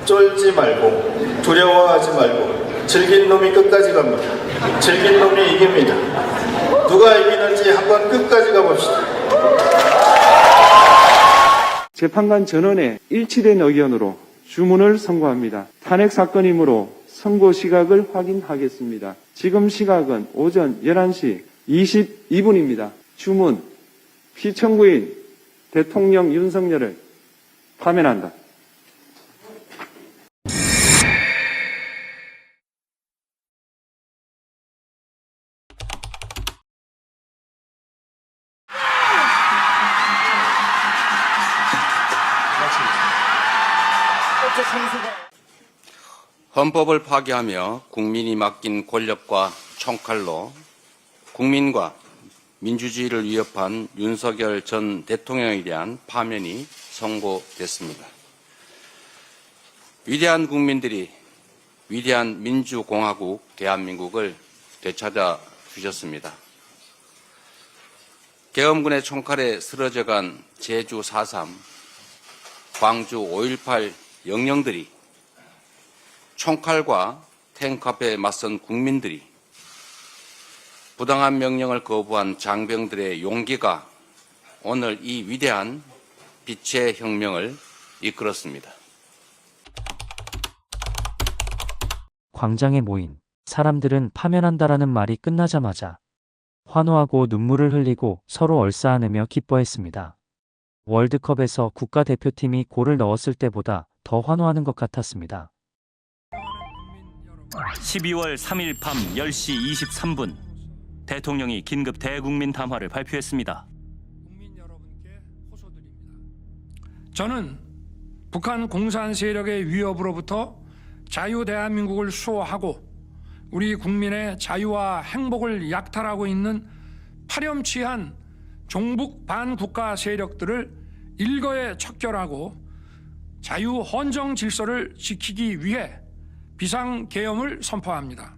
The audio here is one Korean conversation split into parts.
쫄지 말고 두려워하지 말고 즐긴 놈이 끝까지 갑니다. 즐긴 놈이 이깁니다. 누가 이기는지 한번 끝까지 가봅시다. 재판관 전원의 일치된 의견으로 주문을 선고합니다. 탄핵 사건이므로 선고 시각을 확인하겠습니다. 지금 시각은 오전 11시 22분입니다. 주문, 피청구인 대통령 윤석열을 파면한다. 헌법을 파괴하며 국민이 맡긴 권력과 총칼로 국민과 민주주의를 위협한 윤석열 전 대통령에 대한 파면이 선고됐습니다. 위대한 국민들이 위대한 민주공화국 대한민국을 되찾아 주셨습니다. 계엄군의 총칼에 쓰러져간 제주 4.3, 광주 5.18 영령들이, 총칼과 탱크 앞에 맞선 국민들이, 부당한 명령을 거부한 장병들의 용기가 오늘 이 위대한 빛의 혁명을 이끌었습니다. 광장에 모인 사람들은 파면한다라는 말이 끝나자마자 환호하고 눈물을 흘리고 서로 얼싸안으며 기뻐했습니다. 월드컵에서 국가대표팀이 골을 넣었을 때보다 더 환호하는 것 같았습니다. 12월 3일 밤 10시 23분 대통령이 긴급 대국민 담화를 발표했습니다. 국민 여러분께 호소드립니다. 저는 북한 공산 세력의 위협으로부터 자유 대한민국을 수호하고 우리 국민의 자유와 행복을 약탈하고 있는 파렴치한 종북 반국가 세력들을 일거에 척결하고 자유 헌정 질서를 지키기 위해 비상계엄을 선포합니다.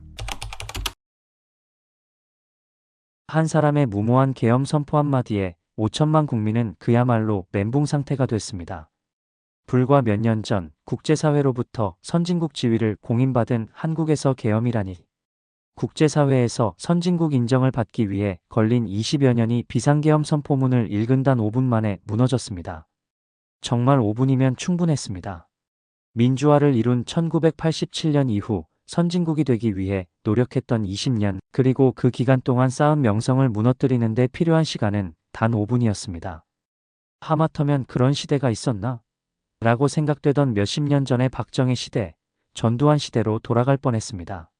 한 사람의 무모한 계엄 선포 한마디에 5천만 국민은 그야말로 멘붕 상태가 됐습니다. 불과 몇 년 전 국제사회로부터 선진국 지위를 공인받은 한국에서 계엄이라니. 국제사회에서 선진국 인정을 받기 위해 걸린 20여 년이 비상계엄 선포문을 읽은 단 5분 만에 무너졌습니다. 정말 5분이면 충분했습니다. 민주화를 이룬 1987년 이후 선진국이 되기 위해 노력했던 20년, 그리고 그 기간 동안 쌓은 명성을 무너뜨리는 데 필요한 시간은 단 5분이었습니다. 하마터면 그런 시대가 있었나? 라고 생각되던 몇십 년 전의 박정희 시대, 전두환 시대로 돌아갈 뻔했습니다.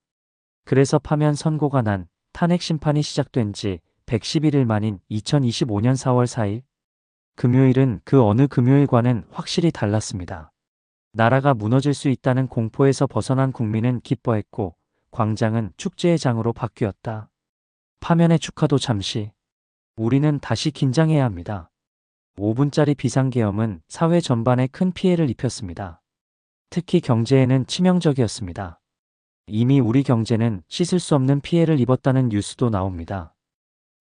그래서 파면 선고가 난 탄핵 심판이 시작된 지 111일 만인 2025년 4월 4일, 금요일은 그 어느 금요일과는 확실히 달랐습니다. 나라가 무너질 수 있다는 공포에서 벗어난 국민은 기뻐했고 광장은 축제의 장으로 바뀌었다. 파면의 축하도 잠시. 우리는 다시 긴장해야 합니다. 5분짜리 비상계엄은 사회 전반에 큰 피해를 입혔습니다. 특히 경제에는 치명적이었습니다. 이미 우리 경제는 씻을 수 없는 피해를 입었다는 뉴스도 나옵니다.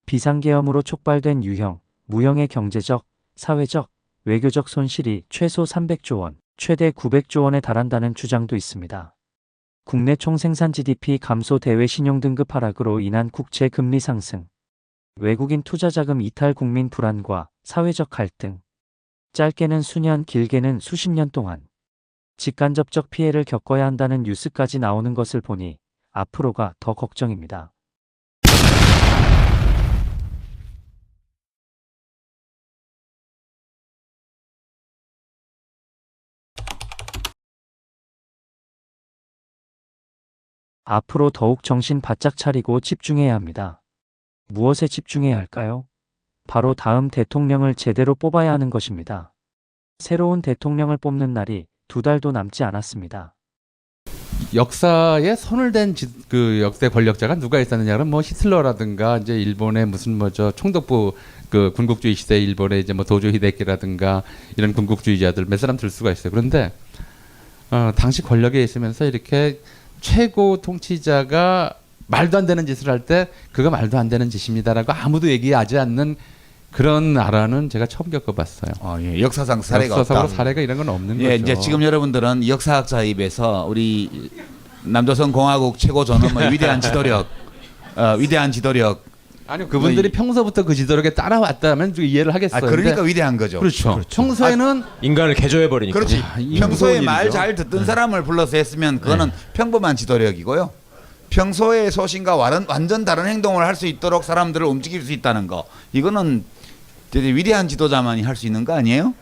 비상계엄으로 촉발된 유형, 무형의 경제적, 사회적, 외교적 손실이 최소 300조 원, 최대 900조 원에 달한다는 주장도 있습니다. 국내 총생산 GDP 감소, 대외 신용등급 하락으로 인한 국채 금리 상승, 외국인 투자자금 이탈, 국민 불안과 사회적 갈등, 짧게는 수년, 길게는 수십 년 동안 직간접적 피해를 겪어야 한다는 뉴스까지 나오는 것을 보니 앞으로가 더 걱정입니다. 앞으로 더욱 정신 바짝 차리고 집중해야 합니다. 무엇에 집중해야 할까요? 바로 다음 대통령을 제대로 뽑아야 하는 것입니다. 새로운 대통령을 뽑는 날이 2달도 남지 않았습니다. 역사에 손을 댄 그 역대 권력자가 누가 있었느냐는 뭐 히틀러라든가 이제 일본의 무슨 뭐저 총독부 그 군국주의 시대 일본의 이제 뭐 도조 히데키라든가 이런 군국주의자들 몇 사람 들 수가 있어요. 그런데 당시 권력에 있으면서 이렇게 최고 통치자가 말도 안 되는 짓을 할 때 그거 말도 안 되는 짓입니다라고 아무도 얘기하지 않는 그런 나라는 제가 처음 겪어봤어요. 예. 역사상 사례가 역사적으로 없다. 사례가 이런 건 없는 예, 거죠. 이제 지금 여러분들은 역사학자 입에서 우리 남조선 공화국 최고 존엄의 위대한 지도력, 위대한 지도력. 아니요, 그분들이 평소부터 그 지도력에 따라왔다면 좀 이해를 하겠어요. 그러니까 근데 위대한 거죠. 그렇죠. 평소에는 인간을 개조해 버리니까. 그렇지. 이게 평소에 무서운 말 일이죠. 잘 듣던 사람을 불러서 했으면 그거는 평범한 지도력이고요. 평소의 소신과 완전 다른 행동을 할 수 있도록 사람들을 움직일 수 있다는 거. 이거는 되게 위대한 지도자만이 할 수 있는 거 아니에요?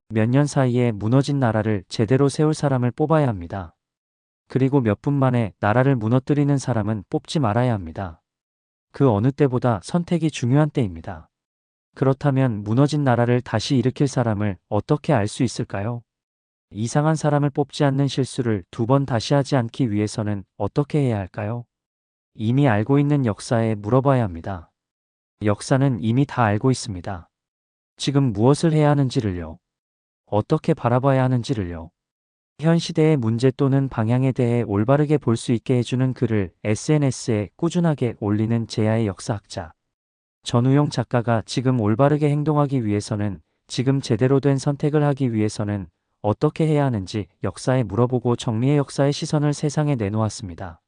몇 년 사이에 무너진 나라를 제대로 세울 사람을 뽑아야 합니다. 그리고 몇 분 만에 나라를 무너뜨리는 사람은 뽑지 말아야 합니다. 그 어느 때보다 선택이 중요한 때입니다. 그렇다면 무너진 나라를 다시 일으킬 사람을 어떻게 알 수 있을까요? 이상한 사람을 뽑지 않는 실수를 2번 다시 하지 않기 위해서는 어떻게 해야 할까요? 이미 알고 있는 역사에 물어봐야 합니다. 역사는 이미 다 알고 있습니다. 지금 무엇을 해야 하는지를요. 어떻게 바라봐야 하는지를요. 현 시대의 문제 또는 방향에 대해 올바르게 볼 수 있게 해주는 글을 SNS에 꾸준하게 올리는 제야의 역사학자 전우용 작가가 지금 올바르게 행동하기 위해서는, 지금 제대로 된 선택을 하기 위해서는 어떻게 해야 하는지 역사에 물어보고 정리의 역사의 시선을 세상에 내놓았습니다.